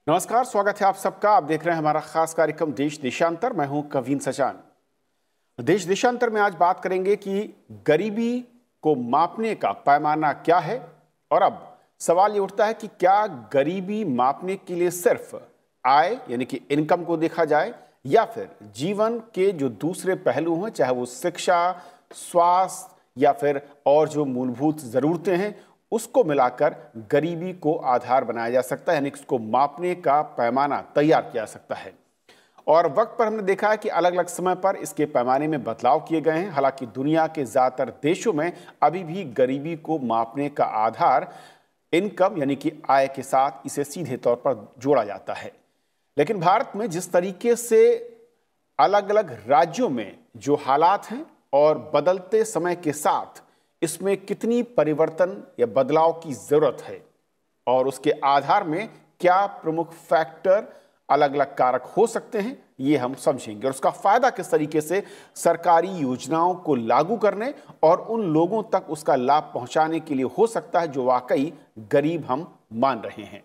नमस्कार, स्वागत है आप सबका। आप देख रहे हैं हमारा खास कार्यक्रम देश देशांतर। मैं हूं कवीन सचान। देश देशांतर में आज बात करेंगे कि गरीबी को मापने का पैमाना क्या है। और अब सवाल ये उठता है कि क्या गरीबी मापने के लिए सिर्फ आय यानी कि इनकम को देखा जाए या फिर जीवन के जो दूसरे पहलू हैं, चाहे वो शिक्षा, स्वास्थ्य या फिर और जो मूलभूत जरूरतें हैं, उसको मिलाकर गरीबी को आधार बनाया जा सकता है, यानी इसको मापने का पैमाना तैयार किया जा सकता है। और वक्त पर हमने देखा है कि अलग अलग समय पर इसके पैमाने में बदलाव किए गए हैं। हालांकि दुनिया के ज़्यादातर देशों में अभी भी गरीबी को मापने का आधार इनकम यानी कि आय के साथ इसे सीधे तौर पर जोड़ा जाता है। लेकिन भारत में जिस तरीके से अलग अलग राज्यों में जो हालात हैं और बदलते समय के साथ इसमें कितनी परिवर्तन या बदलाव की जरूरत है और उसके आधार में क्या प्रमुख फैक्टर अलग अलग कारक हो सकते हैं, ये हम समझेंगे। और उसका फायदा किस तरीके से सरकारी योजनाओं को लागू करने और उन लोगों तक उसका लाभ पहुंचाने के लिए हो सकता है जो वाकई गरीब हम मान रहे हैं।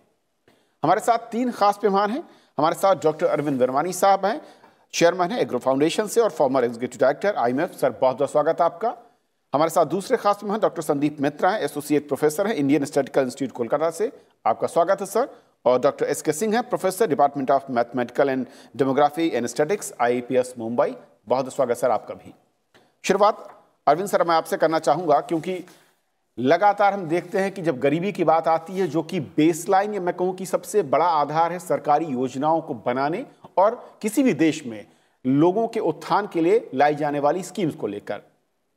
हमारे साथ तीन खास मेहमान हैं। हमारे साथ डॉक्टर अरविंद वर्मानी साहब हैं, चेयरमैन है एग्रो फाउंडेशन से और farmer executive director IMF। Sir, बहुत बहुत स्वागत है आपका। हमारे साथ दूसरे खास मेहमान डॉक्टर संदीप मित्रा हैं, एसोसिएट प्रोफेसर हैं इंडियन स्टैटिस्टिकल इंस्टीट्यूट कोलकाता से। आपका स्वागत है सर। और डॉक्टर SK सिंह हैं, professor department of mathematical and demography and statistics IIPS Mumbai. बहुत स्वागत सर आपका भी। शुरुआत अरविंद सर मैं आपसे करना चाहूंगा, क्योंकि लगातार हम देखते हैं कि जब गरीबी की बात आती है, जो कि बेसलाइन या मैं कहूँ कि सबसे बड़ा आधार है सरकारी योजनाओं को बनाने और किसी भी देश में लोगों के उत्थान के लिए लाई जाने वाली स्कीम्स को लेकर,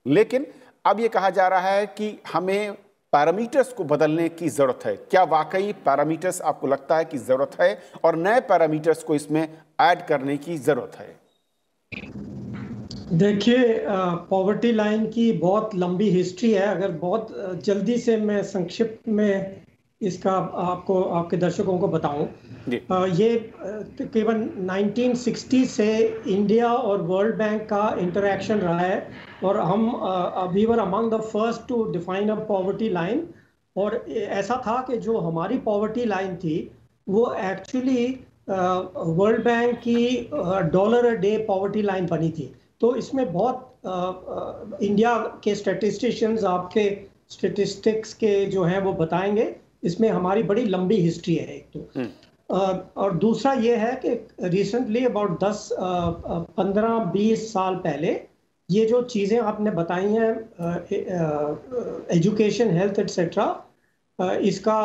लेकिन अब ये कहा जा रहा है कि हमें पैरामीटर्स को बदलने की जरूरत है। क्या वाकई पैरामीटर्स आपको लगता है कि जरूरत है और नए पैरामीटर्स को इसमें ऐड करने की जरूरत है? देखिए, पॉवर्टी लाइन की बहुत लंबी हिस्ट्री है। अगर बहुत जल्दी से मैं संक्षिप्त में इसका आपको आपके दर्शकों को बताऊं, ये तकरीबन 1960 से इंडिया और वर्ल्ड बैंक का इंटरैक्शन रहा है और हम we were among the first to define a poverty line. और ऐसा था कि जो हमारी पॉवर्टी लाइन थी वो एक्चुअली वर्ल्ड बैंक की $1 a डे पॉवर्टी लाइन बनी थी। तो इसमें बहुत इंडिया के स्टैटिस्टिशियंस आपके स्टैटिस्टिक्स के जो हैं वो बताएंगे। इसमें हमारी बड़ी लंबी हिस्ट्री है एक तो। और दूसरा ये है कि रिसेंटली अबाउट 10-15-20 साल पहले ये जो चीज़ें आपने बताई हैं, एजुकेशन, हेल्थ एटसेट्रा, इसका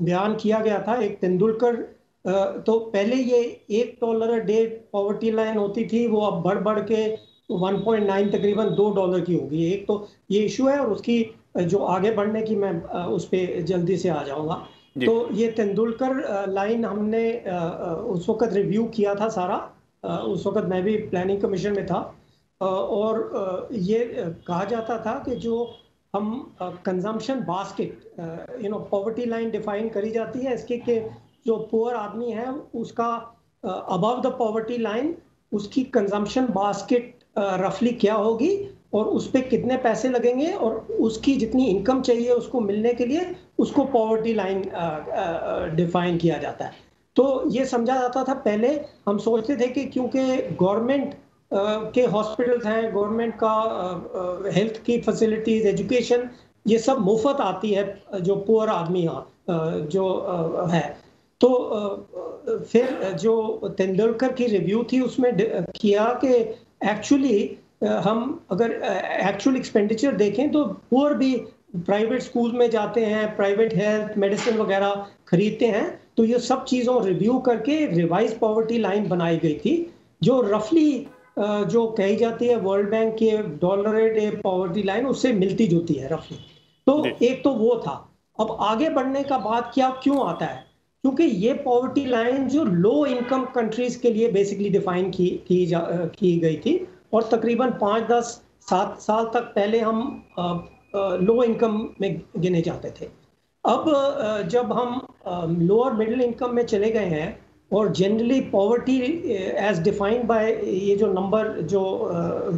बयान किया गया था। एक तेंदुलकर, तो पहले ये $1 a डे पॉवर्टी लाइन होती थी, वो अब बढ़ बढ़ के 1.9 तकरीबन $2 की होगी। एक तो ये इशू है और उसकी जो आगे बढ़ने की मैं उस पर जल्दी से आ जाऊंगा। तो ये तेंदुलकर लाइन हमने उस वक्त रिव्यू किया था सारा। उस वक्त मैं भी प्लानिंग कमीशन में था और ये कहा जाता था कि जो हम consumption basket, poverty line define करी जाती है इसके कि जो पुअर आदमी है उसका अबव द पॉवर्टी लाइन उसकी कंजम्पशन बास्केट रफली क्या होगी और उस पर कितने पैसे लगेंगे और उसकी जितनी इनकम चाहिए उसको मिलने के लिए उसको पॉवर्टी लाइन डिफाइन किया जाता है। तो ये समझा जाता था। पहले हम सोचते थे कि क्योंकि गवर्नमेंट के हॉस्पिटल्स हैं, गवर्नमेंट का हेल्थ की फैसिलिटीज, एजुकेशन, ये सब मुफ्त आती है जो पुअर आदमी जो है। तो फिर जो तेंदुलकर की रिव्यू थी उसमें किया कि एक्चुअली हम अगर एक्चुअल एक्सपेंडिचर देखें तो पुअर भी प्राइवेट स्कूल में जाते हैं, प्राइवेट हेल्थ मेडिसिन वगैरह खरीदते हैं। तो ये सब चीज़ों रिव्यू करके रिवाइज पॉवर्टी लाइन बनाई गई थी जो रफली जो कही जाती है वर्ल्ड बैंक के $1 a डे पॉवर्टी लाइन उससे मिलती जुलती है रफली। तो एक तो वो था। अब आगे बढ़ने का बात क्या क्यों आता है, क्योंकि ये पॉवर्टी लाइन जो लो इनकम कंट्रीज के लिए बेसिकली डिफाइन की गई थी और तकरीबन 5-10-7 साल तक पहले हम लो इनकम में गिने जाते थे। अब जब हम लोअर मिडिल इनकम में चले गए हैं और generally poverty as defined by ये जो नंबर जो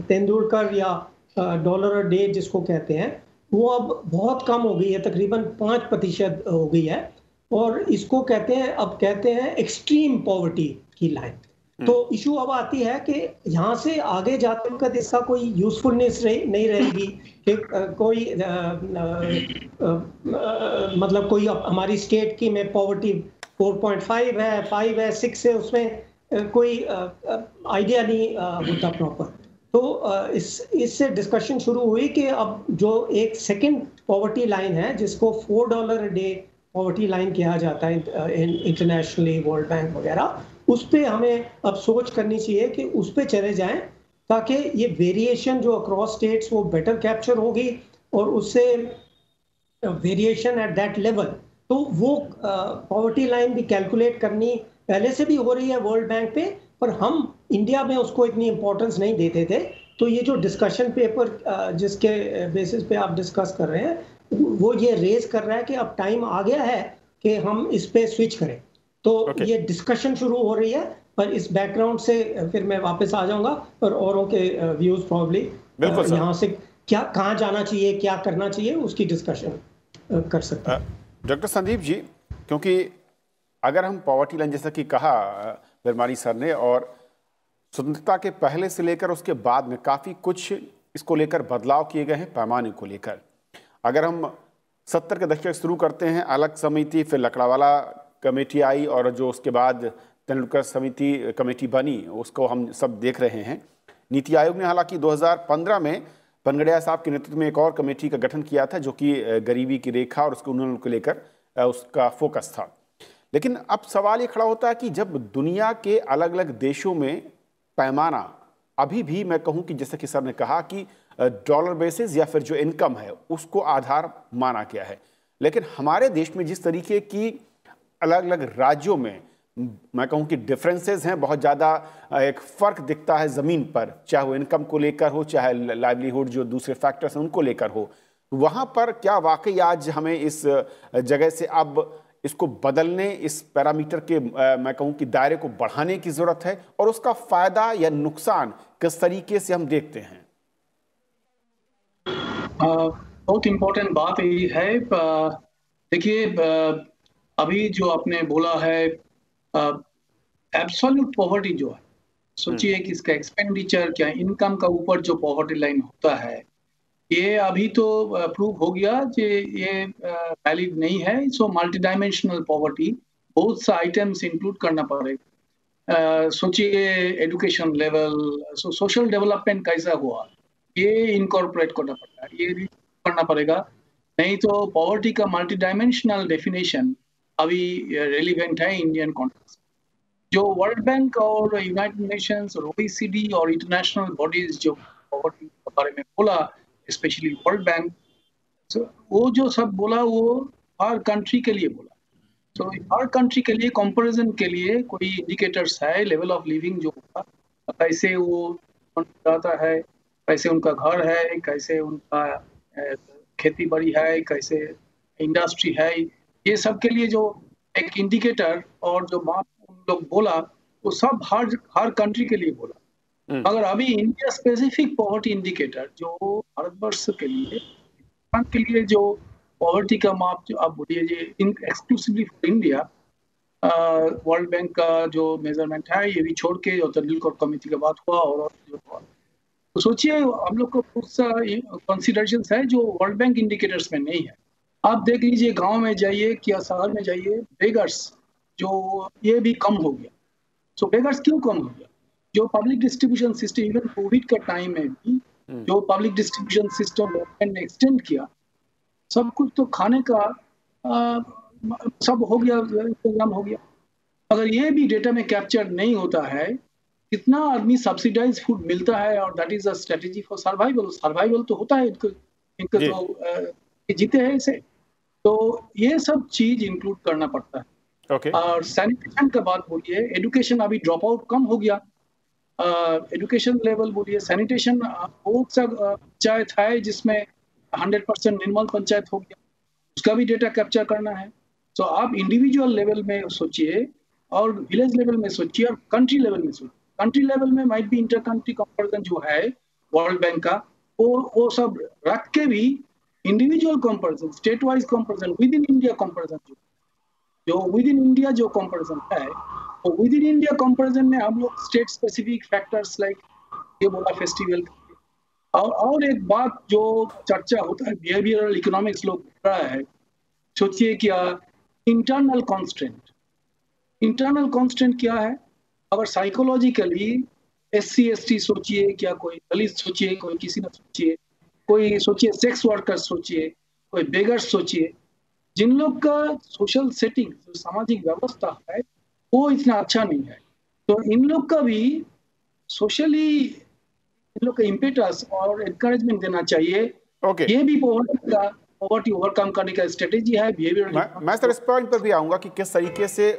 तेंदुलकर या $1 a डे जिसको कहते हैं वो अब बहुत कम हो गई है, तकरीबन 5% हो गई है। और इसको कहते हैं एक्सट्रीम पॉवर्टी की लाइन। तो इशू अब आती है कि यहाँ से आगे जाते वक्त इसका कोई यूजफुलनेस नहीं रहेगी कि कोई मतलब कोई हमारी स्टेट की में पॉवर्टी 4.5 है, 5 है, 6 है, उसमें कोई आइडिया नहीं होता प्रॉपर। तो इससे डिस्कशन शुरू हुई कि अब जो एक सेकंड पॉवर्टी लाइन है जिसको $4 अ डे पॉवर्टी लाइन किया जाता है इंटरनेशनली, वर्ल्ड बैंक वगैरह, उस पे हमें अब सोच करनी चाहिए कि उस पे चले जाएं ताकि ये वेरिएशन जो अक्रॉस स्टेट्स वो बेटर कैप्चर होगी और उससे वेरिएशन एट दैट लेवल, तो वो पॉवर्टी लाइन भी कैलकुलेट करनी पहले से भी हो रही है वर्ल्ड बैंक पे, पर हम इंडिया में उसको इतनी इंपॉर्टेंस नहीं देते थे। तो ये जो डिस्कशन पेपर जिसके बेसिस पे आप डिस्कस कर रहे हैं वो ये रेज कर रहा है कि अब टाइम आ गया है कि हम इस पे स्विच करें। तो ये डिस्कशन शुरू हो रही है, पर इस बैकग्राउंड से फिर मैं वापस आ जाऊंगा और औरों के व्यूज प्रॉब्ली यहाँ से क्या कहाँ जाना चाहिए, क्या करना चाहिए, उसकी डिस्कशन कर सकते हैं। डॉक्टर संदीप जी, क्योंकि अगर हम पॉवर्टी लाइन जैसा कि कहा बिरमानी सर ने, और स्वतंत्रता के पहले से लेकर उसके बाद में काफ़ी कुछ इसको लेकर बदलाव किए गए हैं पैमाने को लेकर। अगर हम 70 के दशक शुरू करते हैं, अलग समिति, फिर लकड़ावाला कमेटी आई और जो उसके बाद तेंदुलकर समिति कमेटी बनी, उसको हम सब देख रहे हैं। नीति आयोग ने हालांकि 2015 में पनगड़िया साहब के नेतृत्व में एक और कमेटी का गठन किया था जो कि गरीबी की रेखा और उसके उन्मूलन को लेकर उसका फोकस था। लेकिन अब सवाल ये खड़ा होता है कि जब दुनिया के अलग अलग देशों में पैमाना अभी भी, मैं कहूँ कि जैसे कि सर ने कहा कि डॉलर बेसिस या फिर जो इनकम है उसको आधार माना गया है, लेकिन हमारे देश में जिस तरीके की अलग अलग राज्यों में मैं कहूँ कि डिफरेंसेस हैं, बहुत ज़्यादा एक फ़र्क दिखता है ज़मीन पर, चाहे वो इनकम को लेकर हो, चाहे लाइवलीहुड जो दूसरे फैक्टर्स हैं उनको लेकर हो। वहाँ पर क्या वाकई आज हमें इस जगह से अब इसको बदलने, इस पैरामीटर के मैं कहूँ कि दायरे को बढ़ाने की ज़रूरत है, और उसका फ़ायदा या नुकसान किस तरीके से हम देखते हैं? बहुत इम्पोर्टेंट बात ये है। देखिए, अभी जो आपने बोला है एब्सोल्यूट पॉवर्टी जो है, सोचिए कि इसका एक्सपेंडिचर क्या, इनकम का ऊपर जो पॉवर्टी लाइन होता है, ये अभी तो प्रूव हो गया कि ये वैलिड नहीं है। सो मल्टी डायमेंशनल पॉवर्टी, बहुत सा आइटम्स इंक्लूड करना पड़ेगा। सोचिए एजुकेशन लेवल, सोशल डेवलपमेंट कैसा हुआ, ये इनकॉर्पोरेट करना पड़ेगा, ये करना पड़ेगा। नहीं तो पॉवर्टी का मल्टी डायमेंशनल डेफिनेशन अभी रेलिवेंट है इंडियन कॉन्टेक्स्ट। जो वर्ल्ड बैंक और यूनाइटेड नेशंस और OECD और इंटरनेशनल बॉडीज जो पॉवर्टी के बारे में बोला, स्पेशली वर्ल्ड बैंक, वो जो सब बोला वो हर कंट्री के लिए बोला। तो हर कंट्री के लिए कंपैरिजन के लिए कोई इंडिकेटर्स है, लेवल ऑफ लिविंग जो होगा, कैसे वो जाता है, कैसे उनका घर है, कैसे उनका खेती बाड़ी है, कैसे इंडस्ट्री है, ये सब के लिए जो एक इंडिकेटर और जो माप उन लोग बोला, वो सब हर कंट्री के लिए बोला। मगर अभी इंडिया स्पेसिफिक पॉवर्टी इंडिकेटर जो भारतवर्ष के लिए जो पॉवर्टी का माप जो आप बोलिए exclusively for India, world bank का जो मेजरमेंट है ये भी छोड़ के, और तेंदुलकर कमेटी की बात हुआ और जो हुआ, तो सोचिए हम लोग को कुछ कंसिडरेशंस है जो वर्ल्ड बैंक इंडिकेटर्स में नहीं है। आप देख लीजिए, गांव में जाइए या शहर में जाइए, बेगर्स जो ये भी कम हो गया। सो बेगर्स क्यों कम हो गया? जो public distribution system, even Covid का टाइम में भी जो पब्लिक डिस्ट्रीब्यूशन सिस्टम गवर्नमेंट ने एक्सटेंड किया, सब कुछ तो खाने का सब हो गया, प्रोग्राम हो गया। अगर ये भी डेटा में कैप्चर नहीं होता है कितना आदमी सब्सिडाइज फूड मिलता है, और that is a strategy for survival तो होता है इनको तो जीते हैं इसे, तो ये सब चीज इंक्लूड करना पड़ता है। और सैनिटेशन का बात बोलिए, एजुकेशन अभी ड्रॉप आउट कम हो गया, एजुकेशन लेवल बोलिए, सैनिटेशन बहुत सा पंचायत है जिसमें 100% निर्मल पंचायत हो गया, उसका भी डेटा कैप्चर करना है। तो आप इंडिविजुअल लेवल में सोचिए और विलेज लेवल में सोचिए और कंट्री लेवल में सोचिए। कंट्री लेवल में माइट भी इंटर कंट्री कंपैरिजन जो है वर्ल्ड बैंक का, वो सब रख के भी individual comparison, state wise comparison, with in India comparison जो जो विद इन इंडिया जो कंपैरिजन है, तो विद इन इंडिया कंपैरिजन में हम लोग स्टेट स्पेसिफिक फैक्टर्स लाइक ये बोला फेस्टिवल, और एक बात जो चर्चा होता है बिहेवियरल इकोनॉमिक्स लोग बोल रहा है, सोचिए क्या इंटरनल कांस्टेंट क्या है? अगर साइकोलॉजिकली SC ST सोचिए, क्या कोई दलित सोचिए, कोई किसी ने सोचिए, कोई सोचिए सेक्स वर्कर सोचिए, कोई बेगर्स सोचिए, जिन लोग का सोशल सेटिंग जो सामाजिक व्यवस्था है वो इतना अच्छा नहीं है, तो इन लोग का भी सोशली इन लोग का इम्पेटस और एनकरेजमेंट देना चाहिए। ये भी पॉवर्टी ओवरकम करने का स्ट्रेटेजी है बिहेवियर। मैं सर इस पॉइंट पर भी आऊंगा कि किस तरीके से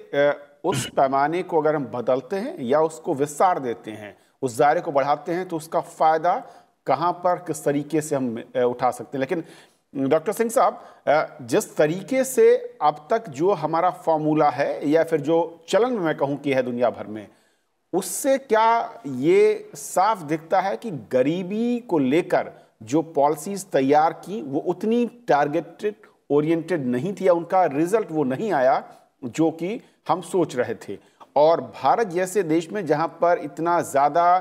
उस पैमाने को अगर हम बदलते हैं या उसको विस्तार देते हैं, उस दायरे को बढ़ाते हैं, तो उसका फायदा कहां पर किस तरीके से हम उठा सकते हैं। लेकिन डॉक्टर सिंह साहब, जिस तरीके से अब तक जो हमारा फॉर्मूला है या फिर जो चलन में मैं कहूं कि है दुनिया भर में, उससे क्या ये साफ दिखता है कि गरीबी को लेकर जो पॉलिसीज तैयार की वो उतनी टारगेटेड ओरिएंटेड नहीं थी, या उनका रिजल्ट वो नहीं आया जो कि हम सोच रहे थे। और भारत जैसे देश में जहां पर इतना ज़्यादा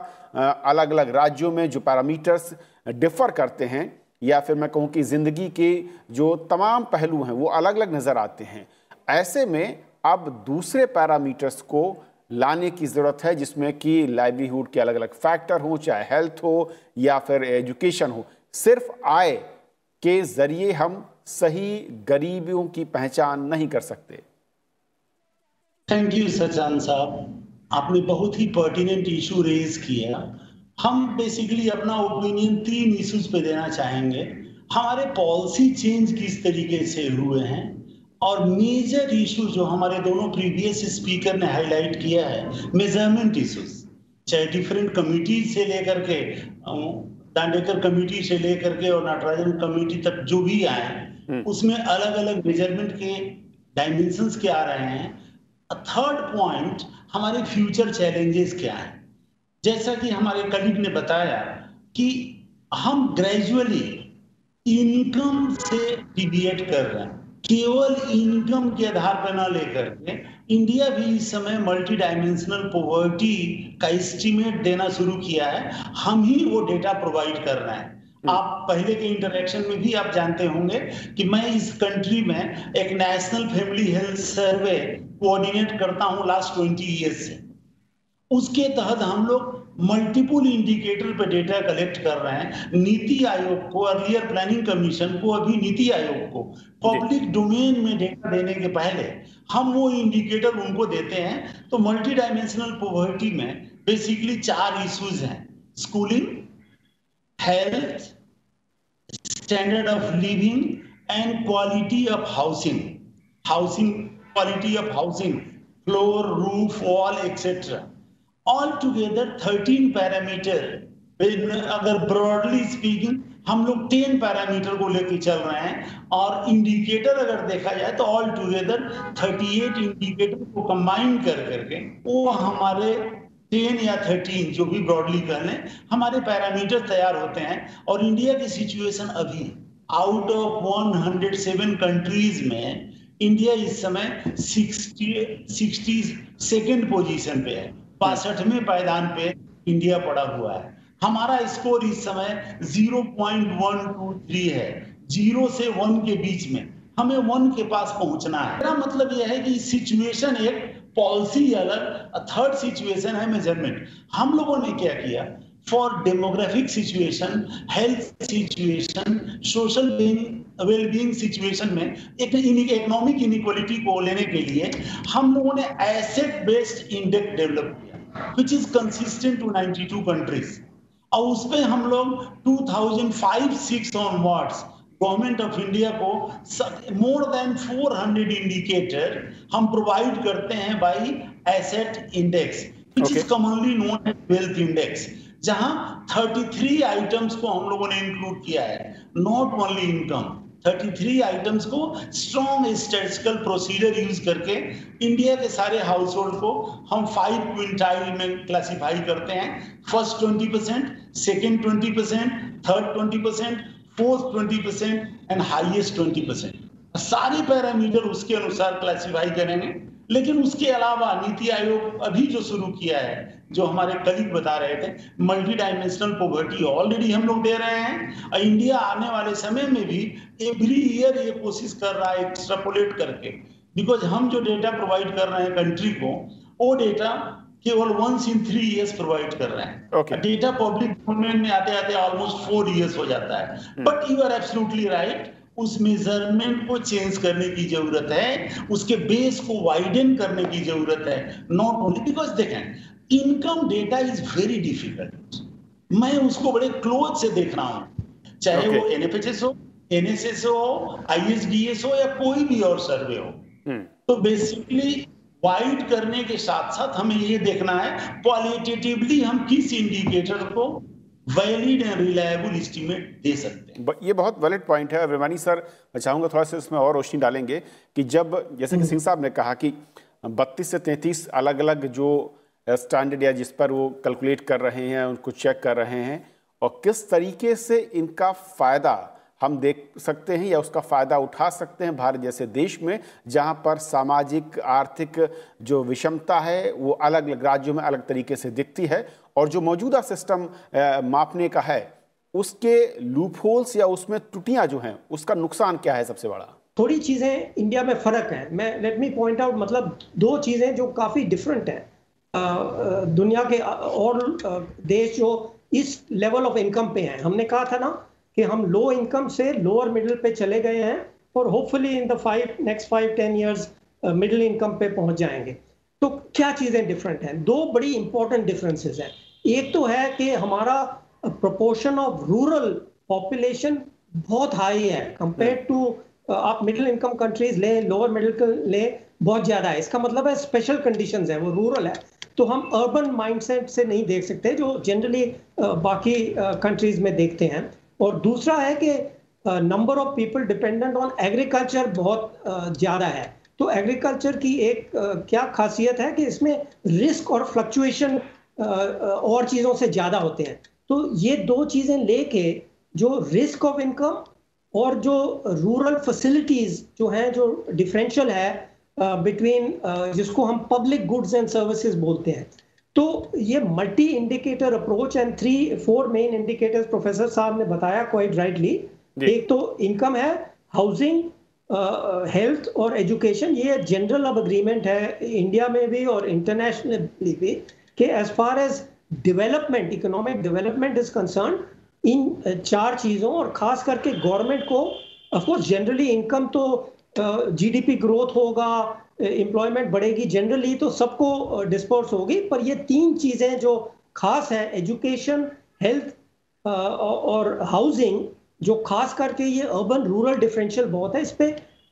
अलग अलग राज्यों में जो पैरामीटर्स डिफर करते हैं, या फिर मैं कहूं कि ज़िंदगी के जो तमाम पहलू हैं वो अलग अलग नज़र आते हैं, ऐसे में अब दूसरे पैरामीटर्स को लाने की ज़रूरत है जिसमें कि लाइवलीहुड के अलग अलग फैक्टर हो, चाहे हेल्थ हो या फिर एजुकेशन हो। सिर्फ आय के ज़रिए हम सही गरीबियों की पहचान नहीं कर सकते। थैंक यू सचान साहब, आपने बहुत ही पर्टिनेंट इशू रेज किया। हम बेसिकली अपना ओपिनियन 3 इश्यूज पे देना चाहेंगे। हमारे पॉलिसी चेंज किस तरीके से हुए हैं, और मेजर इशू जो हमारे दोनों प्रीवियस स्पीकर ने हाईलाइट किया है, मेजरमेंट इश्यूज, चाहे डिफरेंट कमिटी से लेकर के, दांडेकर कमेटी से लेकर के और नटराजन कमेटी तक जो भी आए, उसमें अलग अलग मेजरमेंट के डायमेंशंस क्या आ रहे हैं। थर्ड पॉइंट, हमारे फ्यूचर चैलेंजेस क्या हैं। जैसा कि हमारे कलीग ने बताया कि हम ग्रेजुअली इनकम से डिविएट कर रहे हैं, केवल इनकम के आधार पर ना लेकर के इंडिया भी इस समय मल्टी डायमेंशनल पॉवर्टी का एस्टीमेट देना शुरू किया है। हम ही वो डेटा प्रोवाइड कर रहे हैं। आप पहले के इंटरेक्शन में भी आप जानते होंगे कि मैं इस कंट्री में एक national family health survey coordinate करता हूं लास्ट 20 ईयर्स से। उसके तहत हम लोग मल्टीपल इंडिकेटर पे डेटा कलेक्ट कर रहे हैं। नीति आयोग को, अर्लियर प्लानिंग कमीशन को, अभी नीति आयोग को पब्लिक डोमेन में डेटा देने के पहले हम वो इंडिकेटर उनको देते हैं। तो मल्टी डायमेंशनल पॉवर्टी में बेसिकली 4 इश्यूज हैं: schooling, health, standard of living and quality of housing. Housing, quality of housing, floor, roof, wall etcetera. All together 13 parameter. अगर ब्रॉडली स्पीकिंग हम लोग 10 पैरामीटर को लेकर चल रहे हैं, और इंडिकेटर अगर देखा जाए तो ऑल टुगेदर 38 इंडिकेटर को कंबाइन कर करके वो हमारे 10 या 13 जो भी ब्रॉडली कर लें, हमारे पैरामीटर तैयार होते हैं। और इंडिया की सिचुएशन अभी आउट ऑफ 107 कंट्रीज में इंडिया इस समय 62nd पोजीशन पे है। 65वें पायदान पे इंडिया पड़ा हुआ है। हमारा स्कोर इस समय 0.123 है। 0 से 1 के बीच में, हमें 1 के पास पहुंचना है। मेरा मतलब यह है कि सिचुएशन एक, पॉलिसी अलग। थर्ड सिचुएशन है मेजरमेंट। हम लोगों ने क्या किया, for demographic situation, health situation, social wellbeing situation में इकोनॉमिक इनइक्वालिटी को लेने के लिए हम लोगों ने एसेट बेस्ड इंडेक्स डेवलप किया, which is consistent to 92 countries. और उस पर हम लोग 2005-06 ऑनवर्ड्स गवर्नमेंट ऑफ इंडिया को मोर देन 400 इंडिकेटर हम प्रोवाइड करते हैं by asset index, which is commonly known as wealth index, जहां 33 आइटम्स को हम लोगों ने इंक्लूड किया है। नॉट ओनली इनकम, 33 आइटम्स को स्ट्रॉन्ग स्टैटिस्टिकल प्रोसीजर यूज करके इंडिया के सारे हाउस होल्ड को हम 5 क्विंटाइल में क्लासिफाई करते हैं। First 20%, second 20%, third 20%, fourth 20% and highest 20%। सारे पैरामीटर उसके अनुसार क्लासिफाई करेंगे। लेकिन उसके अलावा नीति आयोग अभी जो शुरू किया है, जो हमारे कलीग बता रहे थे, मल्टी डायमेंशनल पॉवर्टी ऑलरेडी हम लोग दे रहे हैं, और इंडिया आने वाले समय में भी एवरी ईयर ये कोशिश कर रहा है एक्सट्रापोलेट करके, बिकॉज हम जो डेटा प्रोवाइड कर रहे हैं कंट्री को, वो डेटा केवल वंस इन 3 इयर्स प्रोवाइड कर रहे हैं। डेटा पब्लिक डोमेन में आते आते ऑलमोस्ट 4 इयर्स हो जाता है। But you are absolutely right, उस मेजरमेंट को चेंज करने की जरूरत है, उसके बेस को वाइडन करने की जरूरत है। नॉट ओनली बिकॉज देखें, income data is very difficult, मैं उसको बड़े क्लोज से देख रहा हूं, चाहे वो एनएफएचएस हो, एनएसएस हो, आईएसडीएस हो, या कोई भी और सर्वे हो। तो बेसिकली वाइड करने के साथ साथ हमें ये देखना है क्वालिटेटिवली हम किस इंडिकेटर को वैलिड एंड रिलायबल एस्टीमेट दे सकते हैं। ये बहुत वैलिड पॉइंट है। अभिमानी सर, मैं चाहूंगा थोड़ा सा इसमें और रोशनी डालेंगे कि जब, जैसे कि सिंह साहब ने कहा कि 32 से 33 अलग अलग जो स्टैंडर्ड या जिस पर वो कैलकुलेट कर रहे हैं, उनको चेक कर रहे हैं, और किस तरीके से इनका फ़ायदा हम देख सकते हैं या उसका फ़ायदा उठा सकते हैं भारत जैसे देश में, जहां पर सामाजिक आर्थिक जो विषमता है वो अलग अलग राज्यों में अलग तरीके से दिखती है, और जो मौजूदा सिस्टम मापने का है उसके लूपहोल्स या उसमें त्रुटियां जो हैं, उसका नुकसान क्या है सबसे बड़ा? थोड़ी चीज़ें इंडिया में फ़र्क है। मैं लेट मी पॉइंट आउट, मतलब 2 चीज़ें जो काफ़ी डिफरेंट हैं दुनिया के और देश जो इस लेवल ऑफ इनकम पे हैं। हमने कहा था ना कि हम लो इनकम से लोअर मिडिल पे चले गए हैं, और hopefully in the next 5-10 years middle income पे पहुंच जाएंगे। तो क्या चीज़ें डिफरेंट हैं? 2 बड़ी इंपॉर्टेंट डिफरेंसेस हैं। एक तो है कि हमारा प्रोपोर्शन ऑफ रूरल पॉपुलेशन बहुत हाई है कंपेयर टू, आप मिडिल इनकम कंट्रीज ले, लोअर मिडिल ले, बहुत ज़्यादा है। इसका मतलब है स्पेशल कंडीशंस है, वो रूरल है। तो हम अर्बन माइंडसेट से नहीं देख सकते जो जनरली बाकी कंट्रीज में देखते हैं। और दूसरा है कि number of people dependent on agriculture बहुत ज़्यादा है। तो एग्रीकल्चर की एक क्या खासियत है कि इसमें रिस्क और फ्लक्चुएशन और चीज़ों से ज़्यादा होते हैं। तो ये 2 चीज़ें लेके जो रिस्क ऑफ इनकम और जो रूरल फैसिलिटीज़ जो हैं, जो डिफरेंशियल है बिटवीन, जिसको हम पब्लिक गुड्स एंड सर्विसेज बोलते हैं। तो ये multi indicator approach and 3-4 main indicators professor साहब ने बताया क्वाइट राइटली। एक तो इनकम है, हाउसिंग, हेल्थ और एजुकेशन। ये जनरल अब अग्रीमेंट है इंडिया में भी और इंटरनेशनली भी कि as far as development, economic development is concern, इन 4 चीज़ों, और खास करके गवर्नमेंट को, ऑफ कोर्स जनरली इनकम तो जीडीपी ग्रोथ होगा, एम्प्लॉयमेंट बढ़ेगी, जनरली तो सबको डिस्पर्स होगी, पर ये 3 चीज़ें जो खास हैं, एजुकेशन, हेल्थ और हाउसिंग, जो खास करके ये अर्बन रूरल डिफरेंशियल बहुत है, इस पे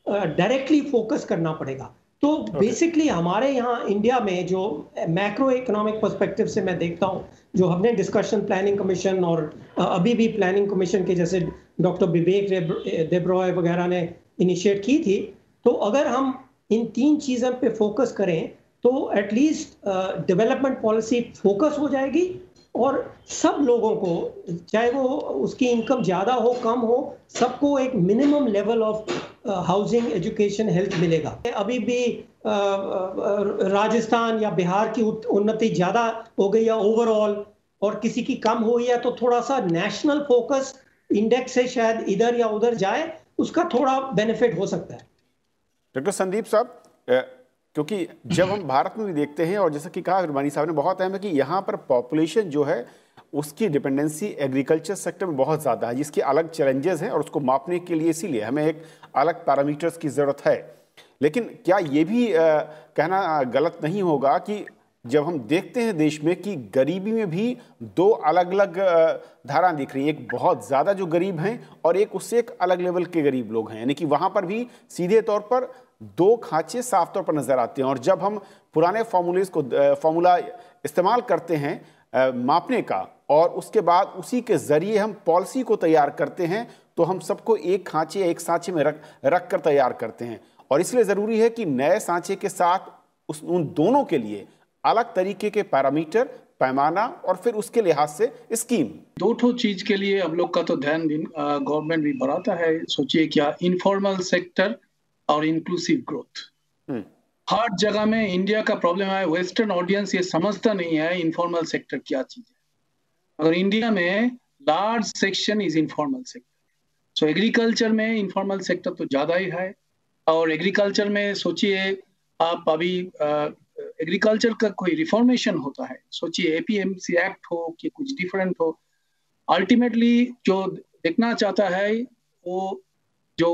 डायरेक्टली फोकस करना पड़ेगा। तो बेसिकली हमारे यहाँ इंडिया में जो मैक्रो इकोनॉमिक पर्सपेक्टिव से मैं देखता हूँ, जो हमने डिस्कशन प्लानिंग कमीशन और अभी भी प्लानिंग कमीशन के जैसे डॉक्टर विवेक देब्रॉय वगैरह ने इनिशिएट की थी, तो अगर हम इन 3 चीज़ों पे फोकस करें तो एटलीस्ट डेवलपमेंट पॉलिसी फोकस हो जाएगी, और सब लोगों को, चाहे वो उसकी इनकम ज़्यादा हो कम हो, सबको एक minimum level of housing, education, health मिलेगा। अभी भी राजस्थान या बिहार की उन्नति ज़्यादा हो गई है ओवरऑल, और किसी की कम हुई है, तो थोड़ा सा नेशनल फोकस इंडेक्स से शायद इधर या उधर जाए, उसका थोड़ा बेनिफिट हो सकता है। डॉक्टर संदीप साहब, क्योंकि जब हम भारत में भी देखते हैं, और जैसा कि कहा अभिमानी साहब ने, बहुत अहम है कि यहाँ पर पॉपुलेशन जो है उसकी डिपेंडेंसी एग्रीकल्चर सेक्टर में बहुत ज़्यादा है, जिसकी अलग चैलेंजेस हैं, और उसको मापने के लिए इसीलिए हमें एक अलग पैरामीटर्स की ज़रूरत है। लेकिन क्या ये भी कहना गलत नहीं होगा कि जब हम देखते हैं देश में कि गरीबी में भी 2 अलग अलग धारा दिख रही है, एक बहुत ज़्यादा जो गरीब हैं और एक उससे एक अलग लेवल के गरीब लोग हैं, यानी कि वहाँ पर भी सीधे तौर पर 2 खांचे साफ तौर पर नज़र आते हैं। और जब हम पुराने फार्मूला इस्तेमाल करते हैं मापने का, और उसके बाद उसी के ज़रिए हम पॉलिसी को तैयार करते हैं, तो हम सबको एक खांचे या एक सांचे में रख कर तैयार करते हैं। और इसलिए ज़रूरी है कि नए सांचे के साथ उन दोनों के लिए अलग तरीके के पैरामीटर, पैमाना, और फिर उसके लिहाज से स्कीम। 2 चीज के लिए हम लोग का तो ध्यान गवर्नमेंट भी बढ़ाता है। सोचिए क्या इनफॉर्मल सेक्टर और इंक्लूसिव ग्रोथ। हर जगह में इंडिया का प्रॉब्लम है, वेस्टर्न ऑडियंस ये समझता नहीं है इनफॉर्मल सेक्टर क्या चीज है। अगर इंडिया में large section is informal sector, so agriculture में इनफॉर्मल सेक्टर तो ज्यादा ही है। और एग्रीकल्चर में सोचिए आप अभी एग्रीकल्चर का कोई रिफॉर्मेशन होता है, सोचिए एपीएमसी एक्ट हो कि कुछ डिफरेंट हो, अल्टीमेटली जो देखना चाहता है वो जो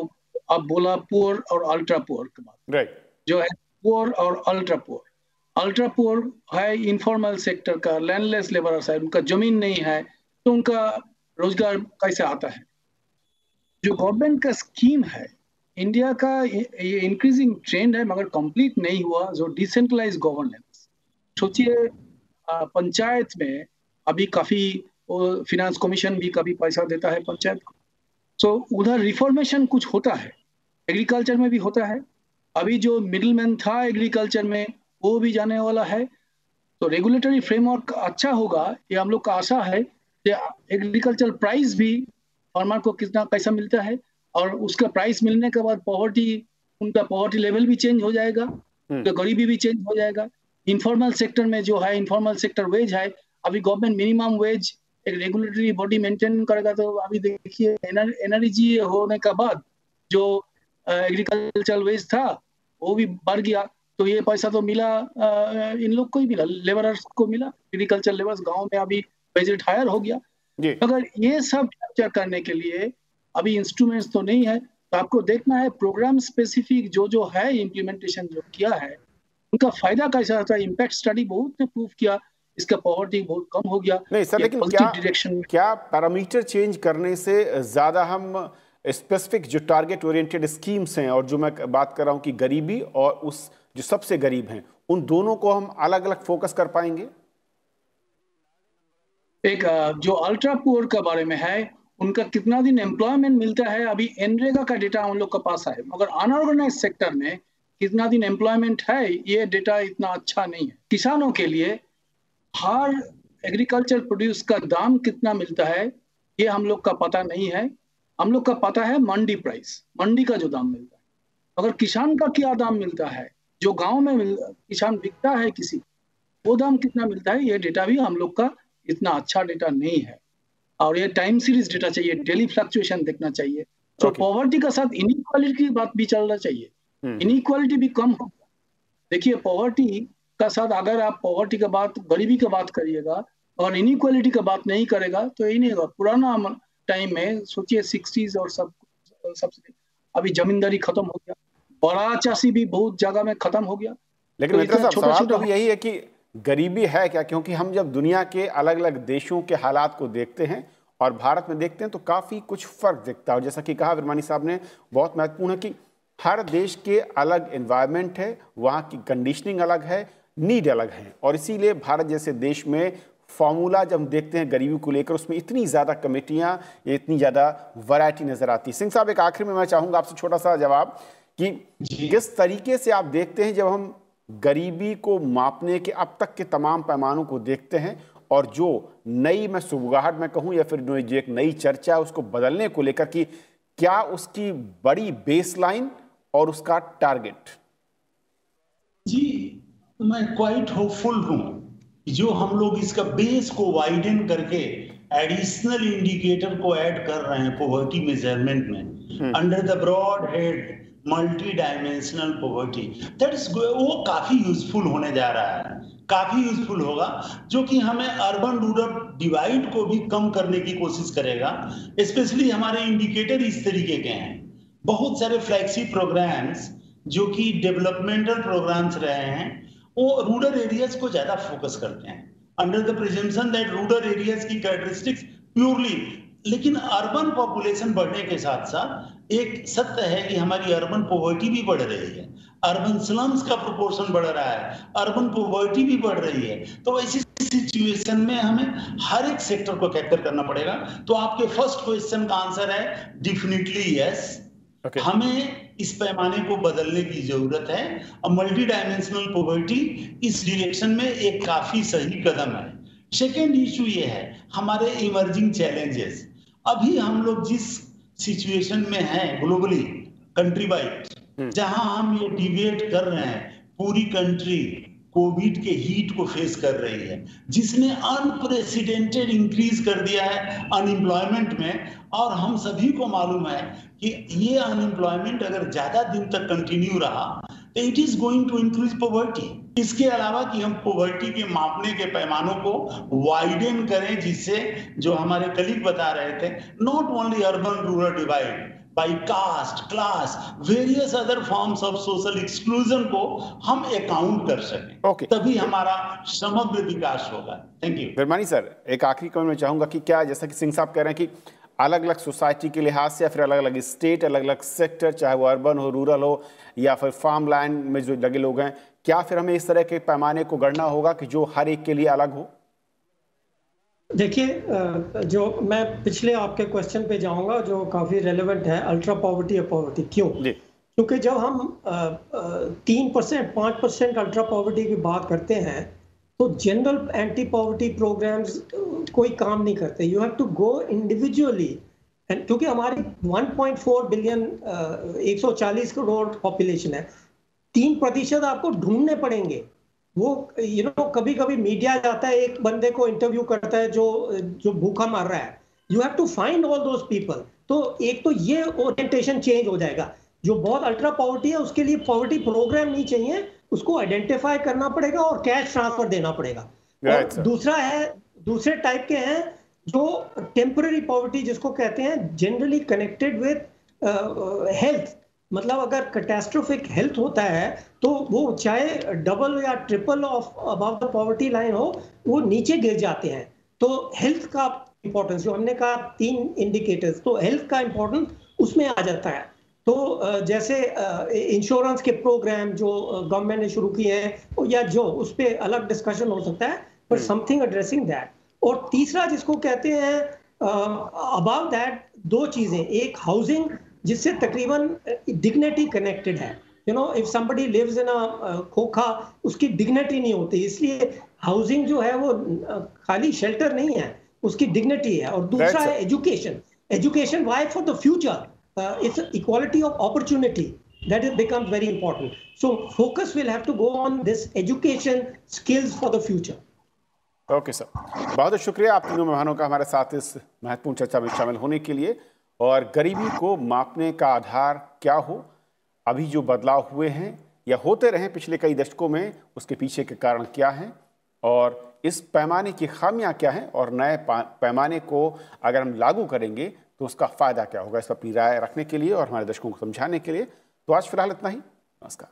आप बोला पुअर और अल्ट्रा पुअर की बात, राइट, जो है पुअर और अल्ट्रा पुअर। अल्ट्रा पुअर है इनफॉर्मल सेक्टर का, लैंडलेस लेबरर्स है, उनका जमीन नहीं है, तो उनका रोजगार कैसे आता है। जो गवर्नमेंट का स्कीम है इंडिया का, ये इंक्रीजिंग ट्रेंड है मगर कंप्लीट नहीं हुआ, जो डिसेंट्रलाइज गवर्नेंस। सोचिए पंचायत में अभी काफी फिनांस कमीशन भी कभी पैसा देता है पंचायत को, सो उधर रिफॉर्मेशन कुछ होता है, एग्रीकल्चर में भी होता है। अभी जो मिडिलमैन था एग्रीकल्चर में वो भी जाने वाला है, तो रेगुलेटरी फ्रेमवर्क अच्छा होगा, ये हम लोग का आशा है कि एग्रीकल्चर प्राइस भी फार्मर को कितना कैसा मिलता है, और उसका प्राइस मिलने के बाद उनका पॉवर्टी लेवल भी चेंज हो जाएगा, तो गरीबी भी चेंज हो जाएगा। इनफॉर्मल सेक्टर में जो है इनफॉर्मल सेक्टर वेज है, अभी गवर्नमेंट मिनिमम वेज एक रेगुलेटरी बॉडी मेंटेन करेगा, तो अभी देखिए एनआरईजी होने के बाद जो एग्रीकल्चर वेज था वो भी बढ़ गया, तो ये पैसा तो मिला इन लोग को ही मिला, लेबरर्स को मिला, एग्रीकल्चर लेबर्स गांव में अभी बजट हायर हो गया। अगर ये सब कैप्चर करने के लिए अभी इंस्ट्रूमेंट्स तो नहीं है, तो आपको देखना है प्रोग्राम स्पेसिफिक जो है इम्प्लीमेंटेशन जो किया है उनका फायदा कैसा होता है। इम्पैक्ट स्टडी बहुत ने प्रूव किया इसका पॉवर्टी बहुत कम हो गया। नहीं सर, लेकिन क्या पैरामीटर चेंज करने से ज्यादा हम स्पेसिफिक जो टारगेट ओरिएंटेड स्कीम्स हैं, और जो मैं बात कर रहा हूं कि गरीबी और उस जो सबसे गरीब हैं, उन दोनों को हम अलग अलग फोकस कर पाएंगे? एक जो अल्ट्रा पुअर के बारे में है, उनका कितना दिन एम्प्लॉयमेंट मिलता है, अभी एनरेगा का डेटा हम लोग के पास है, मगर अनऑर्गेनाइज सेक्टर में कितना दिन एम्प्लॉयमेंट है ये डेटा इतना अच्छा नहीं है। किसानों के लिए हर एग्रीकल्चर प्रोड्यूस का दाम कितना मिलता है ये हम लोग का पता नहीं है। हम लोग का पता है मंडी प्राइस, मंडी का जो दाम मिलता है, अगर किसान का क्या दाम मिलता है, जो गांव में किसान बिकता है किसी, वो दाम कितना मिलता है, ये डेटा भी हम लोग का इतना अच्छा डेटा नहीं है। और ये टाइम सीरीज डेटा चाहिए, डेली फ्लक्चुएशन देखना चाहिए। तो पॉवर्टी का साथ इनइक्वालिटी की बात भी चलना चाहिए, इनइक्वालिटी भी कम हो। देखिए पॉवर्टी का साथ अगर आप पॉवर्टी का बात, गरीबी का बात करिएगा और इनइक्वालिटी का बात नहीं करेगा तो यही नहीं होगा। पुराना टाइम में सोचिए 60s और सबसे अभी जमींदारी खत्म हो गया, बड़ा चाषी भी बहुत जगह में खत्म हो गया। लेकिन तो मित्र साहब सवाल तो यही है कि गरीबी है क्या? क्योंकि हम जब दुनिया के अलग अलग देशों के हालात को देखते हैं और भारत में देखते हैं तो काफी कुछ फर्क दिखता है। और जैसा कि कहा विरमानी साहब ने, बहुत महत्वपूर्ण है कि हर देश के अलग एनवायरनमेंट है, वहाँ की कंडीशनिंग अलग है, नीड अलग है, और इसीलिए भारत जैसे देश में फॉर्मूला जब हम देखते हैं गरीबी को लेकर, उसमें इतनी ज़्यादा कमेटियाँ, इतनी ज़्यादा वैरायटी नज़र आती है। सिंह साहब, एक आखिर में मैं चाहूँगा आपसे छोटा सा जवाब कि किस तरीके से आप देखते हैं जब हम गरीबी को मापने के अब तक के तमाम पैमानों को देखते हैं, और जो नई मैं सुबगाहट में कहूँ या फिर जो एक नई चर्चा है उसको बदलने को लेकर कि क्या उसकी बड़ी बेसलाइन और उसका टारगेट? जी, मैं क्वाइट होपफुल हूं जो हम लोग इसका बेस को वाइडन करके एडिशनल इंडिकेटर को ऐड कर रहे हैं पॉवर्टी मेजरमेंट में under the broad head multi dimensional poverty. That is वो काफी यूजफुल होने जा रहा है, काफी यूजफुल होगा, जो कि हमें अर्बन रूरल डिवाइड को भी कम करने की कोशिश करेगा। स्पेशली हमारे इंडिकेटर इस तरीके के हैं, बहुत सारे फ्लैगशिप प्रोग्राम्स जो कि डेवलपमेंटल प्रोग्राम्स रहे हैं वो रूरल एरियाज को ज्यादा फोकस करते हैं under the presumption that rural areas की कैरेक्टरिस्टिक्स प्योरली। लेकिन अर्बन पॉपुलेशन बढ़ने के साथ साथ एक सत्य है कि हमारी अर्बन पॉवर्टी भी बढ़ रही है, अर्बन स्लम्स का प्रोपोर्शन बढ़ रहा है, अर्बन पॉवर्टी भी बढ़ रही है। तो ऐसी सिचुएशन में हमें हर एक सेक्टर को कैप्चर करना पड़ेगा। तो आपके फर्स्ट क्वेश्चन का आंसर है डेफिनेटली यस। हमें इस पैमाने को बदलने की जरूरत है और मल्टी डायमेंशनल पॉवर्टी इस डायरेक्शन में एक काफी सही कदम है। सेकेंड इशू ये है हमारे इमर्जिंग चैलेंजेस। अभी हम लोग जिस सिचुएशन में हैं ग्लोबली कंट्री वाइड, जहां हम ये डिबेट कर रहे हैं, पूरी कंट्री कोविड के हीट को फेस कर रही है, जिसने अनप्रेसिडेंटेड इंक्रीज कर दिया है अनएम्प्लॉयमेंट में। और हम सभी को मालूम है कि ये अनएम्प्लॉयमेंट अगर ज्यादा दिन तक कंटिन्यू रहा तो it is going to increase poverty. इसके अलावा कि हम पॉवर्टी के मापने के पैमानों को वाइडन करें, जिससे जो हमारे कलीग बता रहे थे, not only urban rural divide, by caste, class, various other forms of social exclusion को हम अकाउंट कर सकें, तभी हमारा समग्र विकास होगा। Thank you. बिरमानी सर, एक आखिरी कमेंट में चाहूंगा कि क्या, जैसा कि सिंह साहब कह रहे हैं कि अलग अलग सोसाइटी के लिहाज से या फिर अलग अलग स्टेट, अलग अलग सेक्टर, चाहे वो अर्बन हो, रूरल हो या फिर फार्म लैंड में जो लगे लोग हैं, क्या फिर हमें इस तरह के पैमाने को गढ़ना होगा कि जो हर एक के लिए अलग हो? देखिए, जो मैं पिछले आपके क्वेश्चन पे जाऊंगा जो काफ़ी रेलेवेंट है, अल्ट्रा पॉवर्टी या पॉवर्टी क्यों? क्योंकि जब हम 3% 5% अल्ट्रा पॉवर्टी की बात करते हैं तो जनरल एंटी पॉवर्टी प्रोग्राम्स कोई काम नहीं करते। You have to go individually, क्योंकि हमारी 1.4 बिलियन 140 करोड़ पॉपुलेशन है, 3% आपको ढूंढने पड़ेंगे। वो कभी कभी मीडिया जाता है, एक बंदे को इंटरव्यू करता है जो भूखा मर रहा है, you have to find all those people. तो एक तो ये ओरिएंटेशन चेंज हो जाएगा। जो बहुत अल्ट्रा पॉवर्टी है उसके लिए पॉवर्टी प्रोग्राम नहीं चाहिए, उसको आइडेंटिफाई करना पड़ेगा और कैश ट्रांसफर देना पड़ेगा। और दूसरा है, दूसरे टाइप के हैं जो टेम्पररी पॉवर्टी जिसको कहते हैं, जनरली कनेक्टेड विद हेल्थ। मतलब अगर कैटास्ट्रोफिक हेल्थ होता है तो वो चाहे डबल या triple of above the poverty line हो, वो नीचे गिर जाते हैं। तो हेल्थ का इंपॉर्टेंस, जो हमने कहा 3 इंडिकेटर्स, तो हेल्थ का इंपॉर्टेंस उसमें आ जाता है। तो जैसे इंश्योरेंस के प्रोग्राम जो गवर्नमेंट ने शुरू किए हैं या जो, उस पर अलग डिस्कशन हो सकता है, बट समथिंग एड्रेसिंग दैट। और तीसरा जिसको कहते हैं अबाउट दैट, 2 चीजें, एक हाउसिंग जिससे तकरीबन डिग्निटी कनेक्टेड है। इफ समबडी लिव्स इन अ खोखा, उसकी डिग्निटी नहीं होती, इसलिए हाउसिंग जो है वो खाली शेल्टर नहीं है, उसकी डिग्निटी है। और दूसरा है education why for the future, it's equality of opportunity, that it becomes very important. So focus will have to go on this education skills for the future. Okay sir, बहुत बहुत शुक्रिया आप तीनों मेहमानों का हमारे साथ इस महत्वपूर्ण चर्चा में शामिल होने के लिए। और गरीबी को मापने का आधार क्या हो, अभी जो बदलाव हुए हैं या होते रहे पिछले कई दशकों में, उसके पीछे के कारण क्या हैं और इस पैमाने की खामियां क्या हैं, और नए पैमाने को अगर हम लागू करेंगे तो उसका फ़ायदा क्या होगा, इस पर अपनी राय रखने के लिए और हमारे दर्शकों को समझाने के लिए तो आज फिलहाल इतना ही। नमस्कार।